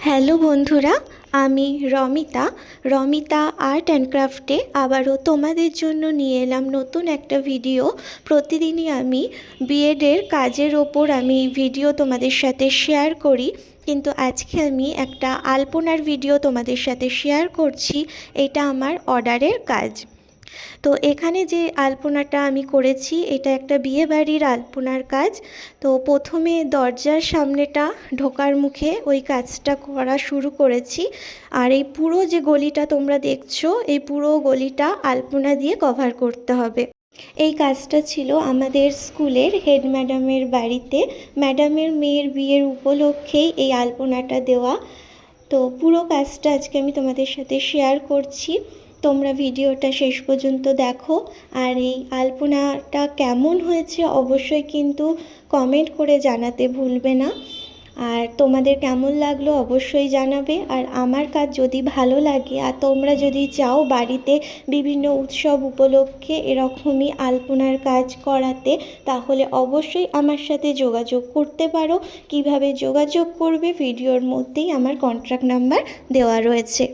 Hello বন্ধুরা, আমি Romita art and ক্রাফটে আবারও তোমাদের জন্য নিয়ে এলাম নতুন একটা ভিডিও। প্রতিদিনই আমি বিএডের কাজের ওপর আমি ভিডিও তোমাদের সাথে শেয়ার করি, কিন্তু আজকে আমি একটা আলপনার ভিডিও তোমাদের সাথে শেয়ার করছি। এটা আমার অর্ডারের কাজ। তো এখানে যে আলপনাটা আমি করেছি এটা একটা বিয়েবাড়ির আলপনার কাজ। তো প্রথমে দরজার সামনেটা ঢোকার মুখে ওই কাজটা করা শুরু করেছি। আর এই পুরো যে গলিটা তোমরা দেখছো, এই পুরো গলিটা আলপনা দিয়ে কভার করতে হবে। এই কাজটা ছিল আমাদের স্কুলের হেড ম্যাডামের বাড়িতে। ম্যাডামের মেয়ের বিয়ের উপলক্ষেই এই আলপনাটা দেওয়া। তো পুরো কাজটা আজকে আমি তোমাদের সাথে শেয়ার করছি। তোমরা ভিডিওটা শেষ পর্যন্ত দেখো। আর এই আলপনাটা কেমন হয়েছে অবশ্যই কিন্তু কমেন্ট করে জানাতে ভুলবে না। আর তোমাদের কেমন লাগলো অবশ্যই জানাবে। আর আমার কাজ যদি ভালো লাগে আর তোমরা যদি চাও বাড়িতে বিভিন্ন উৎসব উপলক্ষে এরকমই আলপনার কাজ করাতে, তাহলে অবশ্যই আমার সাথে যোগাযোগ করতে পারো। কিভাবে যোগাযোগ করবে ভিডিওর মধ্যেই আমার কন্ট্যাক্ট নাম্বার দেওয়া রয়েছে।